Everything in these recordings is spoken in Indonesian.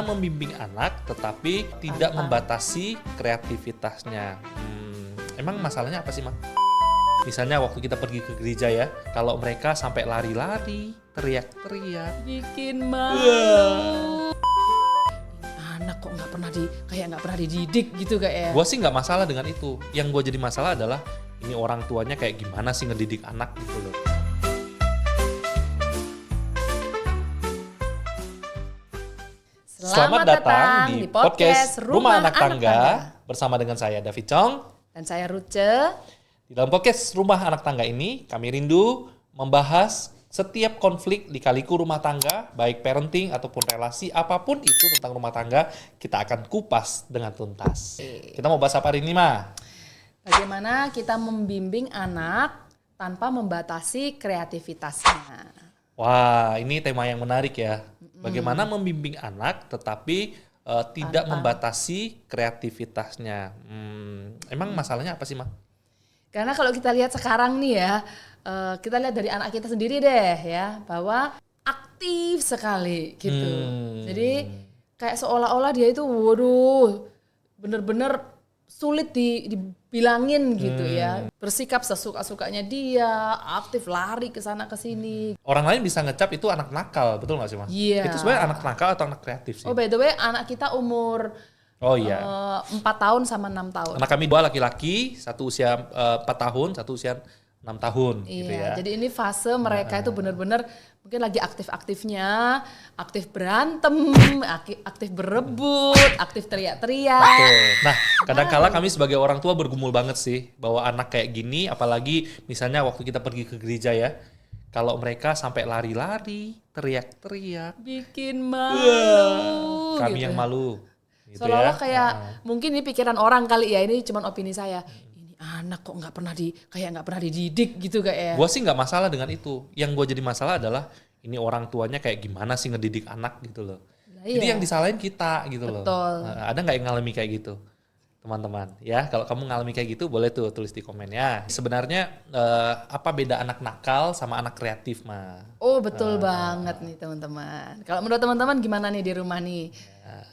Membimbing anak tetapi tidak membatasi kreativitasnya. Emang masalahnya apa sih, Ma? Misalnya waktu kita pergi ke gereja ya, kalau mereka sampai lari-lari, teriak-teriak, bikin malu. Anak kok kayak nggak pernah dididik gitu kayak. Gue sih nggak masalah dengan itu. Yang gue jadi masalah adalah ini orang tuanya kayak gimana sih ngedidik anak gitu loh. Selamat datang di podcast Rumah Anak Tangga bersama dengan saya David Chong dan saya Ruce. Di dalam podcast Rumah Anak Tangga ini kami rindu membahas setiap konflik lika-liku rumah tangga, baik parenting ataupun relasi apapun itu tentang rumah tangga, kita akan kupas dengan tuntas. Kita mau bahas apa hari ini, Ma? Bagaimana kita membimbing anak tanpa membatasi kreativitasnya. Wah, ini tema yang menarik ya. Bagaimana membimbing anak tetapi tidak membatasi kreativitasnya. Emang masalahnya apa sih, Ma? Karena kalau kita lihat sekarang nih ya, kita lihat dari anak kita sendiri deh ya, bahwa aktif sekali gitu. Jadi kayak seolah-olah dia itu waduh bener-bener sulit dibilangin gitu ya. Bersikap sesuka-sukanya dia, aktif lari ke sana ke sini. Orang lain bisa ngecap itu anak nakal, betul nggak sih, Mas? Iya. Itu sebenarnya anak nakal atau anak kreatif sih? Oh, by the way, anak kita umur 4 tahun sama 6 tahun. Anak kami 2 laki-laki, satu usia 4 tahun, satu usia 6 tahun Iya, gitu ya. jadi ini fase mereka itu benar-benar mungkin lagi aktif-aktifnya, aktif berantem, aktif berebut, aktif teriak-teriak. Betul. Nah, kadang-kala kami sebagai orang tua bergumul banget sih bahwa anak kayak gini, apalagi misalnya waktu kita pergi ke gereja ya, kalau mereka sampai lari-lari, teriak-teriak, bikin malu. kami gitu. yang malu. Gitu Seolah-olah ya. kayak mungkin ini pikiran orang kali ya, ini cuma opini saya. Ini anak kok nggak pernah dididik gitu kayak. Gue sih nggak masalah dengan itu. Yang gue jadi masalah adalah ini orang tuanya kayak gimana sih ngedidik anak gitu loh. Nah, Jadi iya. yang disalahin kita gitu loh. Betul. Ada nggak yang ngalami kayak gitu, teman-teman? Ya, kalau kamu ngalami kayak gitu boleh tuh tulis di komen ya. Sebenarnya apa beda anak nakal sama anak kreatif, Ma? Oh, betul banget nih teman-teman. Kalau menurut teman-teman gimana nih di rumah nih?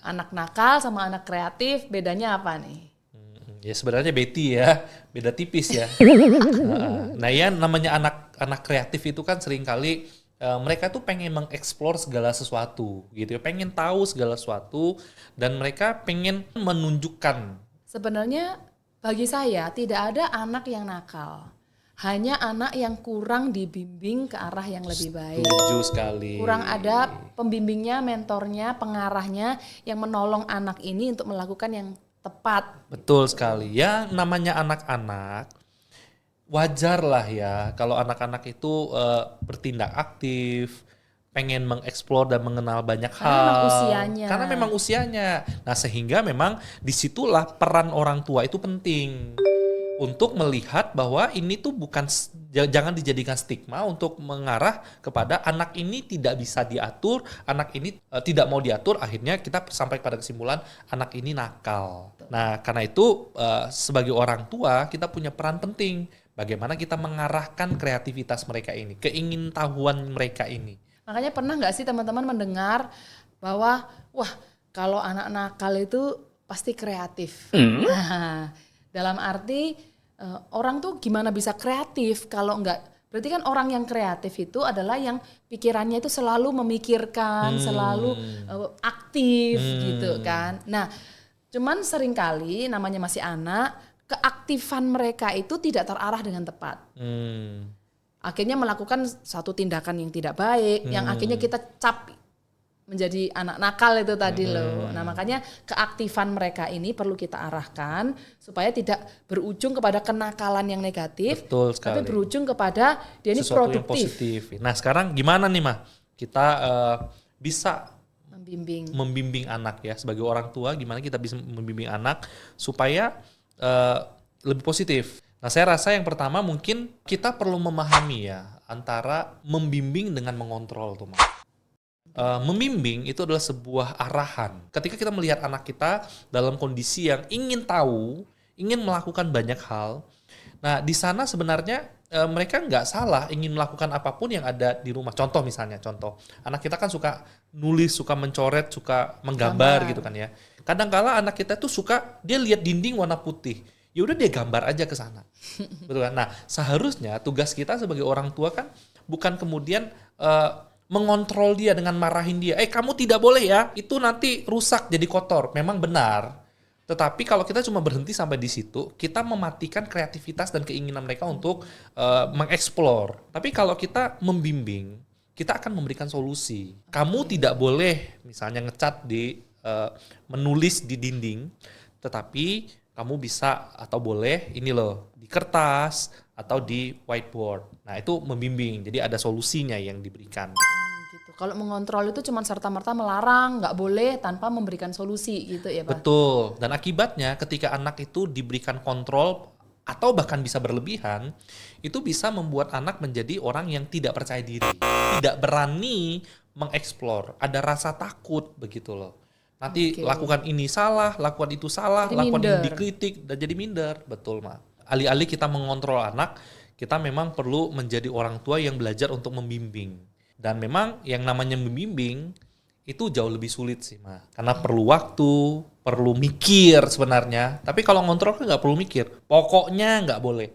Anak nakal sama anak kreatif bedanya apa nih? Ya sebenarnya Betty ya, beda tipis ya. Nah ya namanya anak kreatif itu kan seringkali mereka tuh pengen mengeksplor segala sesuatu gitu ya, pengen tahu segala sesuatu dan mereka pengen menunjukkan. Sebenarnya bagi saya tidak ada anak yang nakal. Hanya anak yang kurang dibimbing ke arah yang lebih baik. Setuju sekali. Kurang ada pembimbingnya, mentornya, pengarahnya yang menolong anak ini untuk melakukan yang tepat. Betul sekali. Ya namanya anak-anak, wajar lah ya kalau anak-anak itu bertindak aktif, pengen mengeksplor dan mengenal banyak hal. Memang usianya. Karena memang usianya. Nah sehingga memang disitulah peran orang tua itu penting. Untuk melihat bahwa ini tuh jangan dijadikan stigma untuk mengarah kepada anak ini tidak bisa diatur, anak ini tidak mau diatur, akhirnya kita sampai pada kesimpulan anak ini nakal. Nah karena itu sebagai orang tua kita punya peran penting bagaimana kita mengarahkan kreativitas mereka ini, keingintahuan mereka ini. Makanya pernah nggak sih teman-teman mendengar bahwa wah kalau anak nakal itu pasti kreatif. Nah, dalam arti orang tuh gimana bisa kreatif kalau enggak, berarti kan orang yang kreatif itu adalah yang pikirannya itu selalu memikirkan, selalu aktif gitu kan. Nah cuman seringkali namanya masih anak, keaktifan mereka itu tidak terarah dengan tepat. Akhirnya melakukan satu tindakan yang tidak baik, yang akhirnya kita cap menjadi anak nakal itu tadi loh. Nah makanya keaktifan mereka ini perlu kita arahkan supaya tidak berujung kepada kenakalan yang negatif. Betul sekali. Tapi berujung kepada dia ini sesuatu produktif. yang positif. Nah sekarang gimana nih Mah kita bisa membimbing anak ya sebagai orang tua, gimana kita bisa membimbing anak supaya lebih positif. Nah saya rasa yang pertama mungkin kita perlu memahami ya antara membimbing dengan mengontrol tuh Mah. Membimbing itu adalah sebuah arahan. Ketika kita melihat anak kita dalam kondisi yang ingin tahu, ingin melakukan banyak hal, nah di sana sebenarnya mereka nggak salah ingin melakukan apapun yang ada di rumah. Contoh misalnya, anak kita kan suka nulis, suka mencoret, suka menggambar gitu kan ya. Kadang-kala anak kita tuh suka dia lihat dinding warna putih, ya udah dia gambar aja ke sana, betul kan? Nah seharusnya tugas kita sebagai orang tua kan bukan kemudian mengontrol dia dengan marahin dia. Kamu tidak boleh ya, itu nanti rusak jadi kotor. Memang benar. Tetapi kalau kita cuma berhenti sampai di situ, kita mematikan kreativitas dan keinginan mereka untuk mengeksplor. Tapi kalau kita membimbing, kita akan memberikan solusi. Kamu tidak boleh misalnya ngecat menulis di dinding, tetapi kamu bisa atau boleh ini loh di kertas atau di whiteboard. Nah itu membimbing, jadi ada solusinya yang diberikan. Gitu. Kalau mengontrol itu cuma serta-merta melarang, nggak boleh tanpa memberikan solusi gitu ya Pak? Betul, dan akibatnya ketika anak itu diberikan kontrol atau bahkan bisa berlebihan, itu bisa membuat anak menjadi orang yang tidak percaya diri, tidak berani mengeksplor, ada rasa takut begitu loh. Nanti lakukan ini salah, lakukan itu salah, jadi lakukan minder. ini dikritik dan jadi minder, betul Ma. Alih-alih kita mengontrol anak, kita memang perlu menjadi orang tua yang belajar untuk membimbing. Dan memang yang namanya membimbing itu jauh lebih sulit sih Ma. Karena perlu waktu, perlu mikir sebenarnya. Tapi kalau ngontrol kan nggak perlu mikir. Pokoknya nggak boleh.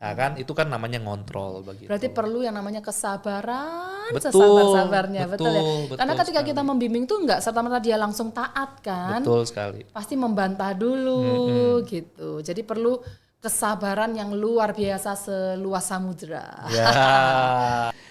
Nah kan itu kan namanya ngontrol begitu. Berarti perlu yang namanya kesabaran, Betul, sesabar-sabarnya, betul ya. betul Karena ketika sekali. kita membimbing tuh nggak serta-merta dia langsung taat kan. Betul sekali. Pasti membantah dulu gitu. Jadi perlu kesabaran yang luar biasa seluas samudra. Ya.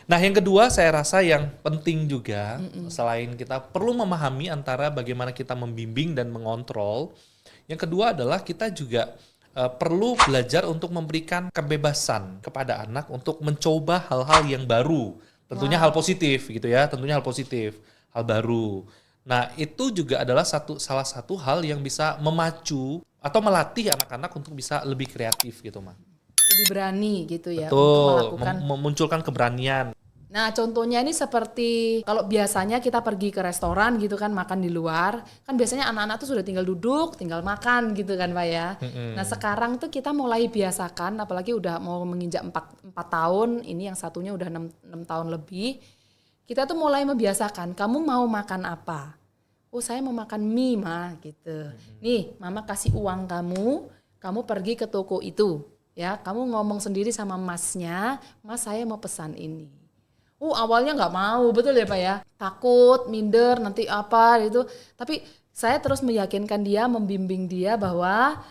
Nah yang kedua saya rasa yang penting juga selain kita perlu memahami antara bagaimana kita membimbing dan mengontrol. Yang kedua adalah kita juga perlu belajar untuk memberikan kebebasan kepada anak untuk mencoba hal-hal yang baru. Tentunya hal positif gitu ya, tentunya hal positif, hal baru. Nah itu juga adalah salah satu hal yang bisa memacu atau melatih anak-anak untuk bisa lebih kreatif gitu Ma. Lebih berani gitu ya Betul, untuk melakukan. memunculkan keberanian. Nah contohnya ini seperti kalau biasanya kita pergi ke restoran gitu kan makan di luar. Kan biasanya anak-anak tuh sudah tinggal duduk, tinggal makan gitu kan Pak ya. Nah sekarang tuh kita mulai biasakan apalagi udah mau menginjak 4 tahun. Ini yang satunya udah 6 tahun lebih. Kita tuh mulai membiasakan kamu mau makan apa? Oh saya mau makan mie Ma gitu. Nih mama kasih uang kamu pergi ke toko itu. Ya kamu ngomong sendiri sama masnya, mas saya mau pesan ini. Awalnya nggak mau, betul ya Pak ya. Takut, minder, nanti apa gitu. Tapi saya terus meyakinkan dia, membimbing dia bahwa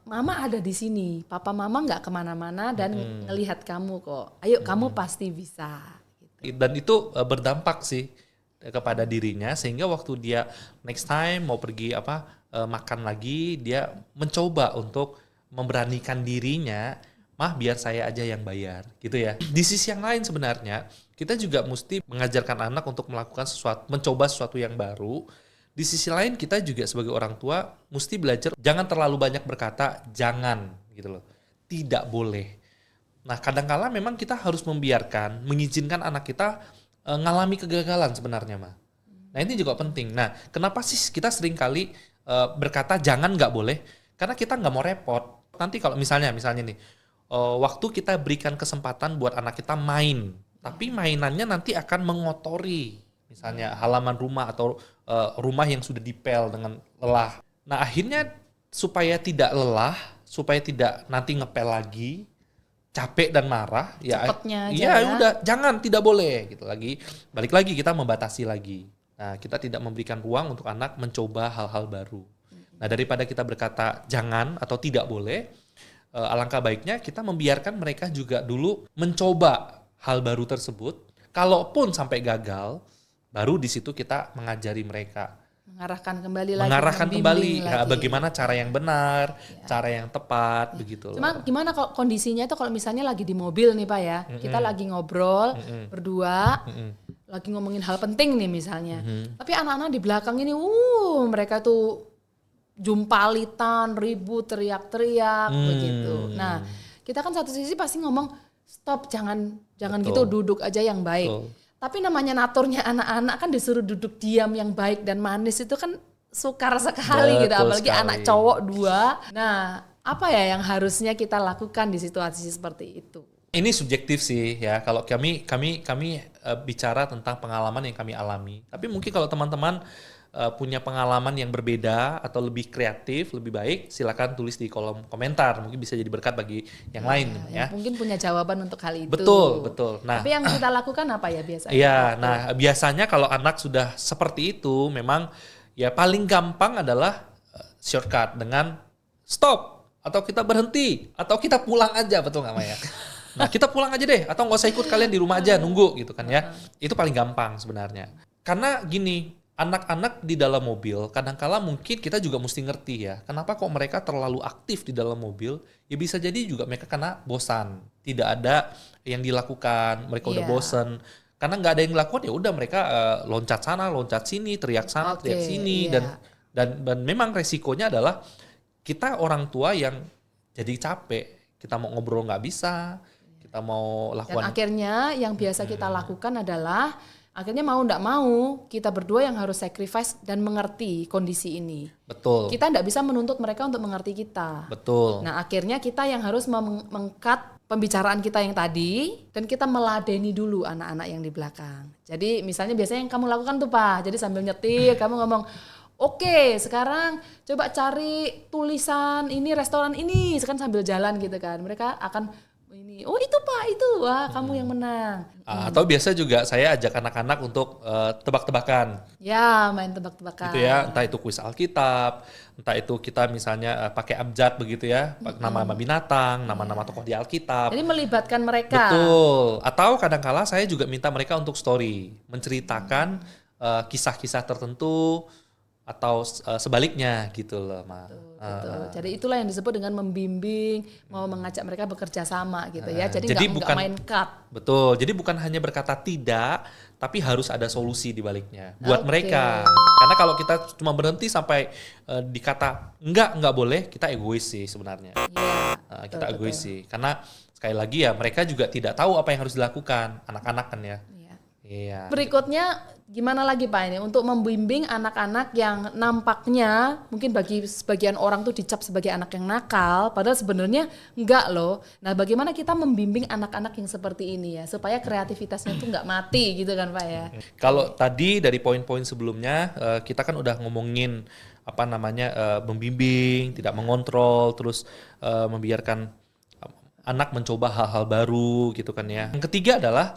mama ada di sini. Papa mama nggak kemana-mana dan ngelihat kamu kok. Ayo kamu pasti bisa. Gitu. Dan itu berdampak sih kepada dirinya sehingga waktu dia next time mau pergi makan lagi dia mencoba untuk memberanikan dirinya, mah biar saya aja yang bayar gitu ya. Di sisi yang lain sebenarnya kita juga mesti mengajarkan anak untuk melakukan sesuatu, mencoba sesuatu yang baru. Di sisi lain kita juga sebagai orang tua mesti belajar jangan terlalu banyak berkata jangan gitu loh. Tidak boleh. Nah, kadang-kala memang kita harus mengizinkan anak kita ngalami kegagalan sebenarnya Ma. Nah ini juga penting. Nah kenapa sih kita sering kali berkata jangan nggak boleh? Karena kita nggak mau repot. Nanti kalau misalnya nih waktu kita berikan kesempatan buat anak kita main, tapi mainannya nanti akan mengotori misalnya halaman rumah atau rumah yang sudah dipel dengan lelah. Nah akhirnya supaya tidak lelah, supaya tidak nanti ngepel lagi, capek dan marah, Cepetnya aja ya ya. udah jangan, tidak boleh gitu lagi. Balik lagi kita membatasi lagi. Nah, kita tidak memberikan ruang untuk anak mencoba hal-hal baru. Nah, daripada kita berkata jangan atau tidak boleh, alangkah baiknya kita membiarkan mereka juga dulu mencoba hal baru tersebut. Kalaupun sampai gagal, baru di situ kita mengajari mereka. Mengarahkan kembali Bagaimana cara yang benar, cara yang tepat, begitu loh. Cuma gimana kalau kondisinya itu kalau misalnya lagi di mobil nih Pak ya, kita lagi ngobrol berdua, lagi ngomongin hal penting nih misalnya. Tapi anak-anak di belakang ini, mereka tuh jumpalitan, ribut, teriak-teriak begitu. Nah, kita kan satu sisi pasti ngomong stop, jangan gitu, duduk aja yang baik. Betul. Tapi namanya naturnya anak-anak kan disuruh duduk diam yang baik dan manis itu kan sukar sekali gitu, apalagi anak cowok 2. Nah, apa ya yang harusnya kita lakukan di situasi seperti itu? Ini subjektif sih ya. Kalau kami bicara tentang pengalaman yang kami alami. Tapi mungkin kalau teman-teman punya pengalaman yang berbeda atau lebih kreatif, lebih baik, silakan tulis di kolom komentar. Mungkin bisa jadi berkat bagi yang lain ya. Mungkin punya jawaban untuk hal itu. Betul. Nah, tapi yang kita lakukan apa ya biasanya? Iya, nah biasanya kalau anak sudah seperti itu, memang ya paling gampang adalah shortcut dengan stop, atau kita berhenti, atau kita pulang aja, betul nggak Maya? Nah kita pulang aja deh, atau nggak usah ikut, kalian di rumah aja nunggu gitu kan ya. Itu paling gampang sebenarnya. Karena gini, anak-anak di dalam mobil, kadangkala mungkin kita juga mesti ngerti ya, kenapa kok mereka terlalu aktif di dalam mobil, ya bisa jadi juga mereka kena bosan. Tidak ada yang dilakukan, mereka udah bosan. Karena nggak ada yang dilakukan, ya udah mereka loncat sana, loncat sini, teriak sana, teriak sini. Dan memang resikonya adalah kita orang tua yang jadi capek, kita mau ngobrol nggak bisa, kita mau lakukan. Dan akhirnya yang biasa kita lakukan adalah akhirnya mau nggak mau kita berdua yang harus sacrifice dan mengerti kondisi ini. Betul. Kita nggak bisa menuntut mereka untuk mengerti kita. Betul. Nah akhirnya kita yang harus meng-cut pembicaraan kita yang tadi dan kita meladeni dulu anak-anak yang di belakang. Jadi misalnya biasanya yang kamu lakukan tuh Pak, jadi sambil nyetir kamu ngomong, oke, sekarang coba cari tulisan ini restoran ini, sekarang sambil jalan gitu kan. Mereka akan ini, oh itu Pak, itu, wah kamu yang menang. Atau biasa juga saya ajak anak-anak untuk tebak-tebakan. Ya, main tebak-tebakan. Gitu ya, entah itu kuis Alkitab, entah itu kita misalnya pakai abjad begitu ya, nama-nama binatang, nama-nama tokoh di Alkitab. Jadi melibatkan mereka. Betul. Atau kadang-kala saya juga minta mereka untuk story, menceritakan kisah-kisah tertentu, atau sebaliknya gitu loh, Ma. Betul. Jadi itulah yang disebut dengan membimbing, mau mengajak mereka bekerja sama gitu ya. Jadi nggak main cut. Betul. Jadi bukan hanya berkata tidak, tapi harus ada solusi di baliknya buat mereka. Karena kalau kita cuma berhenti sampai dikata nggak boleh, kita egois sih sebenarnya. Iya. Kita egois sih. Karena sekali lagi ya mereka juga tidak tahu apa yang harus dilakukan, anak-anak kan ya. Iya. Berikutnya gimana lagi Pak ini untuk membimbing anak-anak yang nampaknya mungkin bagi sebagian orang tuh dicap sebagai anak yang nakal, padahal sebenarnya enggak loh. Nah bagaimana kita membimbing anak-anak yang seperti ini ya supaya kreativitasnya tuh nggak mati gitu kan Pak ya. Kalau tadi dari poin-poin sebelumnya kita kan udah ngomongin apa namanya membimbing, tidak mengontrol, terus membiarkan anak mencoba hal-hal baru gitu kan ya. Yang ketiga adalah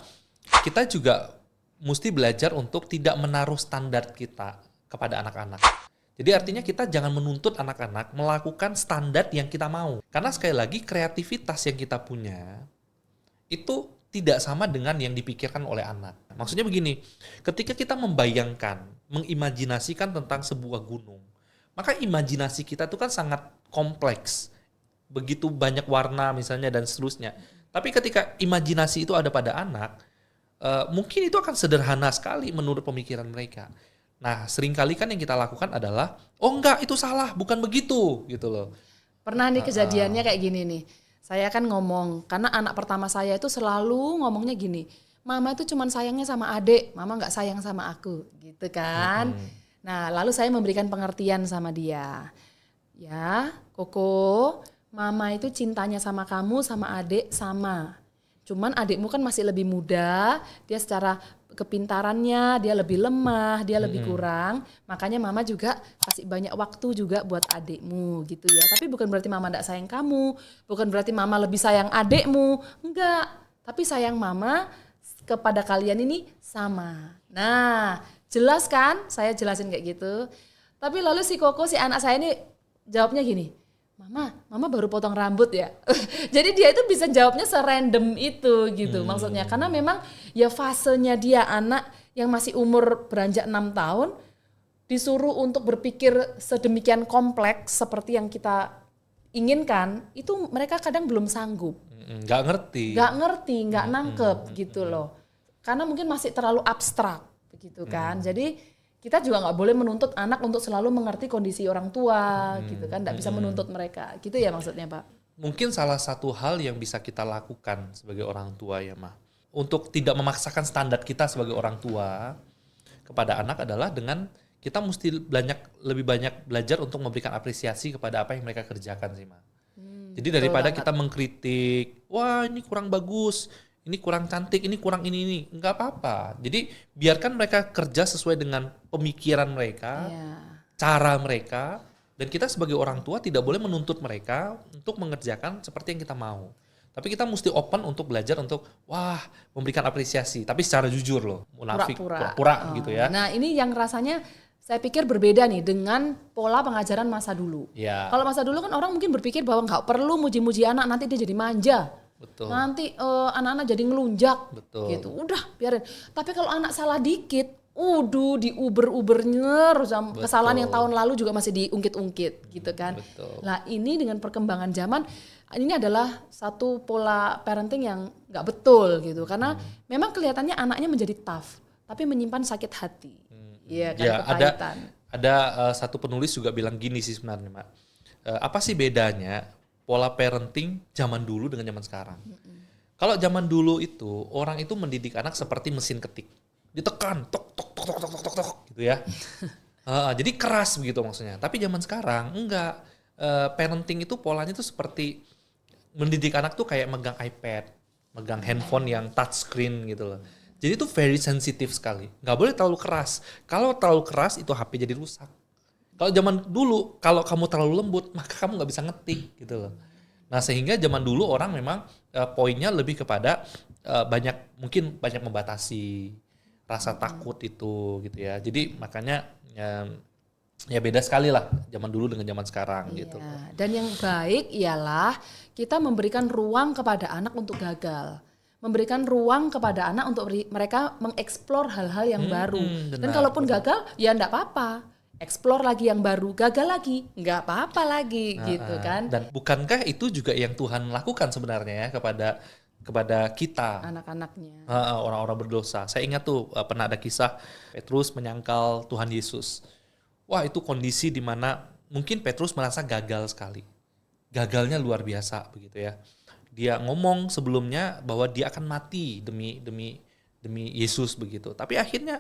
kita juga mesti belajar untuk tidak menaruh standar kita kepada anak-anak. Jadi artinya kita jangan menuntut anak-anak melakukan standar yang kita mau. Karena sekali lagi kreativitas yang kita punya itu tidak sama dengan yang dipikirkan oleh anak. Maksudnya begini, ketika kita membayangkan, mengimajinasikan tentang sebuah gunung, maka imajinasi kita itu kan sangat kompleks. Begitu banyak warna misalnya dan seterusnya. Tapi ketika imajinasi itu ada pada anak, mungkin itu akan sederhana sekali menurut pemikiran mereka. Nah, seringkali kan yang kita lakukan adalah, oh enggak, itu salah, bukan begitu, gitu loh. Pernah nih kejadiannya kayak gini nih. Saya kan ngomong, karena anak pertama saya itu selalu ngomongnya gini, mama itu cuma sayangnya sama adik, mama nggak sayang sama aku, gitu kan. Nah, lalu saya memberikan pengertian sama dia. Ya, Koko, mama itu cintanya sama kamu, sama adik, sama. Cuman adikmu kan masih lebih muda, dia secara kepintarannya dia lebih lemah, dia lebih kurang. Makanya mama juga kasih banyak waktu juga buat adikmu gitu ya. Tapi bukan berarti mama enggak sayang kamu, bukan berarti mama lebih sayang adikmu. Enggak, tapi sayang mama kepada kalian ini sama. Nah, jelas kan? Saya jelasin kayak gitu. Tapi lalu si Koko, si anak saya ini jawabnya gini, Mama baru potong rambut ya. Jadi dia itu bisa jawabnya serandom itu gitu maksudnya. Karena memang ya fasenya dia anak yang masih umur beranjak 6 tahun disuruh untuk berpikir sedemikian kompleks seperti yang kita inginkan, itu mereka kadang belum sanggup. Nggak ngerti, nggak nangkep gitu loh. Karena mungkin masih terlalu abstrak begitu kan. Jadi kita juga nggak boleh menuntut anak untuk selalu mengerti kondisi orang tua gitu kan, nggak bisa menuntut mereka gitu ya maksudnya Pak. Mungkin salah satu hal yang bisa kita lakukan sebagai orang tua ya Ma, untuk tidak memaksakan standar kita sebagai orang tua kepada anak adalah dengan kita mesti lebih banyak belajar untuk memberikan apresiasi kepada apa yang mereka kerjakan sih Ma. Jadi betul daripada banget. kita mengkritik, wah ini kurang bagus, ini kurang cantik, ini kurang ini, nggak apa-apa. Jadi biarkan mereka kerja sesuai dengan pemikiran mereka, Iya. cara mereka, dan kita sebagai orang tua tidak boleh menuntut mereka untuk mengerjakan seperti yang kita mau. Tapi kita mesti open untuk belajar untuk wah memberikan apresiasi, tapi secara jujur loh, munafik, pura-pura gitu ya. Nah, ini yang rasanya saya pikir berbeda nih dengan pola pengajaran masa dulu. Ya, Kalau masa dulu kan orang mungkin berpikir bahwa nggak perlu muji-muji anak, nanti dia jadi manja. betul, Nanti anak-anak jadi ngelunjak. betul. Gitu. Udah, biarin. Tapi kalau anak salah dikit, diuber-ubernya terus kesalahan yang tahun lalu juga masih diungkit-ungkit gitu kan. Betul. Nah, ini dengan perkembangan zaman ini adalah satu pola parenting yang nggak betul gitu karena memang kelihatannya anaknya menjadi tough tapi menyimpan sakit hati. Iya kan, Ya, kepahitan. ada satu penulis juga bilang gini sih sebenarnya, Mak. Apa sih bedanya pola parenting zaman dulu dengan zaman sekarang? Kalau zaman dulu itu orang itu mendidik anak seperti mesin ketik, ditekan, tok tok tok tok tok tok tok, tok gitu ya. Jadi keras begitu maksudnya. Tapi zaman sekarang enggak. Parenting itu polanya tuh seperti mendidik anak tuh kayak megang iPad, megang handphone yang touchscreen gitu loh. Jadi itu very sensitif sekali. Nggak boleh terlalu keras. Kalau terlalu keras itu HP jadi rusak. Kalau zaman dulu, kalau kamu terlalu lembut, maka kamu nggak bisa ngetik gitu loh. Nah sehingga zaman dulu orang memang poinnya lebih kepada mungkin banyak membatasi rasa takut itu gitu ya. Jadi makanya ya beda sekali lah zaman dulu dengan zaman sekarang gitu. Iya. Dan yang baik ialah kita memberikan ruang kepada anak untuk gagal. Memberikan ruang kepada anak untuk mereka mengeksplor hal-hal yang baru. Dan benar, kalaupun gagal, ya enggak apa-apa. Eksplor lagi yang baru, gagal lagi, enggak apa-apa lagi gitu kan. Dan bukankah itu juga yang Tuhan lakukan sebenarnya ya kepada kita Anak-anaknya. orang-orang berdosa. Saya ingat tuh pernah ada kisah Petrus menyangkal Tuhan Yesus. Wah itu kondisi di mana mungkin Petrus merasa gagal sekali. Gagalnya luar biasa begitu ya. Dia ngomong sebelumnya bahwa dia akan mati demi Yesus begitu. Tapi akhirnya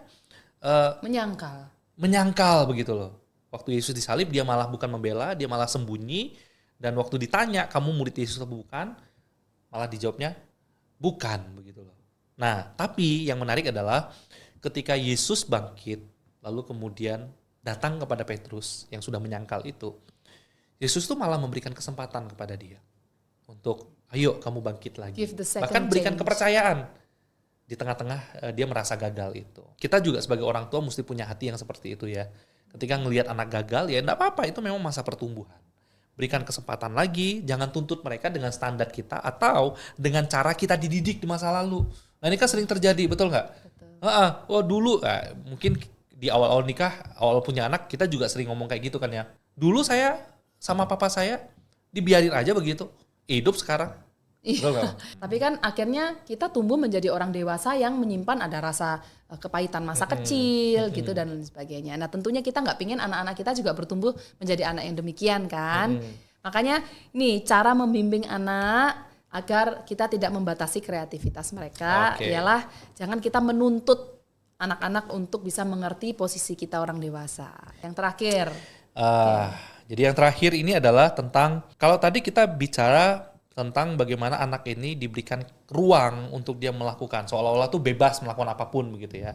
menyangkal begitu loh. Waktu Yesus disalib dia malah bukan membela, dia malah sembunyi. Dan waktu ditanya kamu murid Yesus atau bukan, malah dijawabnya bukan begitu loh. Nah tapi yang menarik adalah ketika Yesus bangkit lalu kemudian datang kepada Petrus yang sudah menyangkal itu, Yesus tuh malah memberikan kesempatan kepada dia untuk ayo kamu bangkit lagi. Give the second Bahkan berikan chance. kepercayaan di tengah-tengah dia merasa gagal itu. Kita juga sebagai orang tua mesti punya hati yang seperti itu ya. Ketika ngelihat anak gagal ya enggak apa-apa, itu memang masa pertumbuhan. Berikan kesempatan lagi, jangan tuntut mereka dengan standar kita atau dengan cara kita dididik di masa lalu. Nah ini kan sering terjadi, betul nggak? Oh dulu mungkin di awal-awal nikah, awal punya anak kita juga sering ngomong kayak gitu kan ya. Dulu saya sama papa saya dibiarin aja begitu, hidup sekarang. Betul nggak? Tapi kan akhirnya kita tumbuh menjadi orang dewasa yang menyimpan ada rasa kepahitan masa kecil gitu dan lain sebagainya. Nah tentunya kita nggak pingin anak-anak kita juga bertumbuh menjadi anak yang demikian kan. Makanya nih cara membimbing anak agar kita tidak membatasi kreativitas mereka ialah jangan kita menuntut anak-anak untuk bisa mengerti posisi kita orang dewasa. Yang terakhir. Jadi yang terakhir ini adalah tentang, kalau tadi kita bicara tentang bagaimana anak ini diberikan ruang untuk dia melakukan, seolah-olah tuh bebas melakukan apapun begitu ya.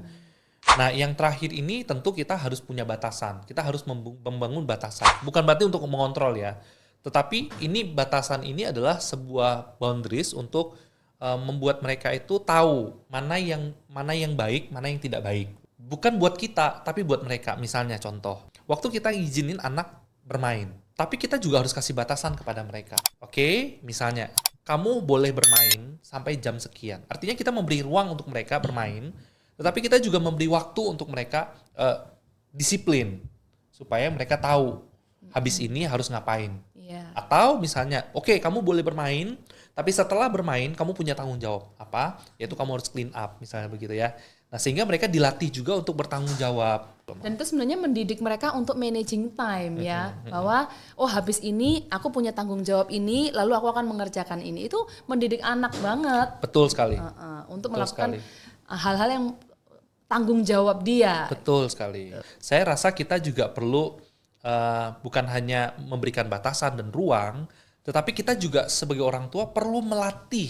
Nah yang terakhir ini tentu kita harus punya batasan, kita harus membangun batasan. Bukan berarti untuk mengontrol ya, tetapi ini batasan ini adalah sebuah boundaries untuk membuat mereka itu tahu mana yang baik, mana yang tidak baik. Bukan buat kita, tapi buat mereka. Misalnya contoh, waktu kita izinin anak bermain, tapi kita juga harus kasih batasan kepada mereka. Oke, misalnya kamu boleh bermain sampai jam sekian. Artinya kita memberi ruang untuk mereka bermain, tetapi kita juga memberi waktu untuk mereka disiplin supaya mereka tahu habis ini harus ngapain. Iya. Atau misalnya, oke, kamu boleh bermain, tapi setelah bermain kamu punya tanggung jawab apa? Yaitu kamu harus clean up, misalnya begitu ya. Nah sehingga mereka dilatih juga untuk bertanggung jawab. Dan itu sebenarnya mendidik mereka untuk managing time ya, bahwa habis ini aku punya tanggung jawab ini, lalu aku akan mengerjakan ini. Itu mendidik anak banget. Betul sekali. Untuk Betul melakukan sekali. hal-hal yang tanggung jawab dia. Betul sekali. Saya rasa kita juga perlu bukan hanya memberikan batasan dan ruang, Tetapi kita juga sebagai orang tua perlu melatih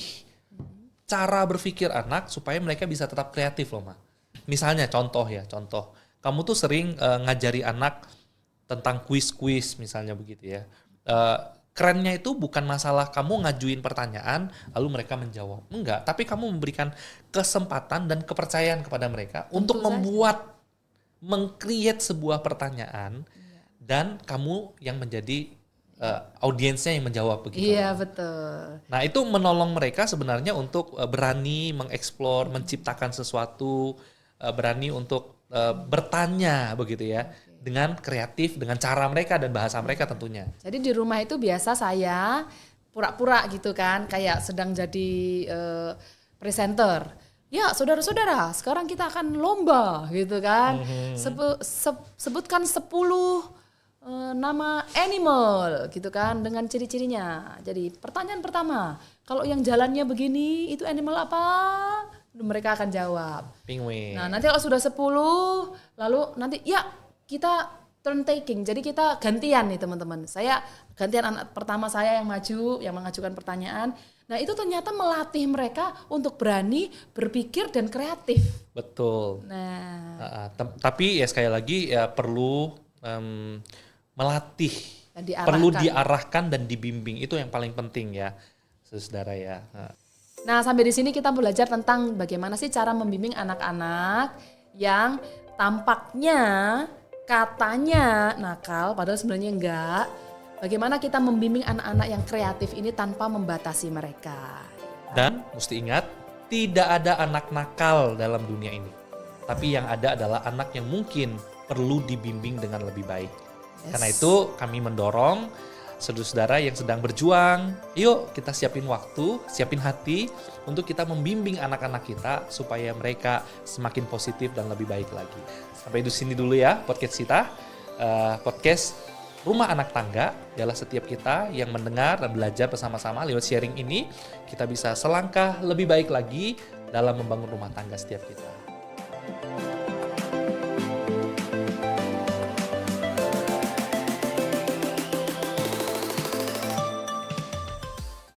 cara berpikir anak supaya mereka bisa tetap kreatif loh, Ma. Misalnya contoh. Kamu tuh sering ngajari anak tentang kuis-kuis misalnya begitu ya. Kerennya itu bukan masalah kamu ngajuin pertanyaan lalu mereka menjawab. Enggak, tapi kamu memberikan kesempatan dan kepercayaan kepada mereka untuk meng-create sebuah pertanyaan dan kamu yang menjadi audiensnya yang menjawab begitu. Iya, betul. Nah, itu menolong mereka sebenarnya untuk berani mengeksplor, menciptakan sesuatu, berani untuk bertanya begitu ya. Dengan kreatif, dengan cara mereka dan bahasa mereka tentunya. Jadi di rumah itu biasa saya pura-pura gitu kan, kayak sedang jadi presenter. Ya saudara-saudara, sekarang kita akan lomba gitu kan. Sebutkan 10 nama animal gitu kan dengan ciri-cirinya. Jadi pertanyaan pertama, kalau yang jalannya begini itu animal apa? Mereka akan jawab. Penguin. Nah nanti kalau sudah 10, lalu nanti ya kita turn taking, jadi kita gantian nih teman-teman. Saya gantian anak pertama saya yang maju, yang mengajukan pertanyaan. Nah itu ternyata melatih mereka untuk berani berpikir dan kreatif. Betul. Nah, Tapi ya sekali lagi ya perlu melatih, dan perlu diarahkan dan dibimbing. Itu yang paling penting ya, saudara ya. Nah sampai di sini kita belajar tentang bagaimana sih cara membimbing anak-anak yang tampaknya katanya nakal, padahal sebenarnya enggak. Bagaimana kita membimbing anak-anak yang kreatif ini tanpa membatasi mereka. Dan mesti ingat, tidak ada anak nakal dalam dunia ini. Tapi yang ada adalah anak yang mungkin perlu dibimbing dengan lebih baik. Karena itu kami mendorong saudara-saudara yang sedang berjuang, yuk kita siapin waktu, siapin hati untuk kita membimbing anak-anak kita supaya mereka semakin positif dan lebih baik lagi. Sampai di sini dulu ya podcast kita, podcast Rumah Anak Tangga. Adalah setiap kita yang mendengar dan belajar bersama-sama lewat sharing ini, kita bisa selangkah lebih baik lagi dalam membangun rumah tangga setiap kita.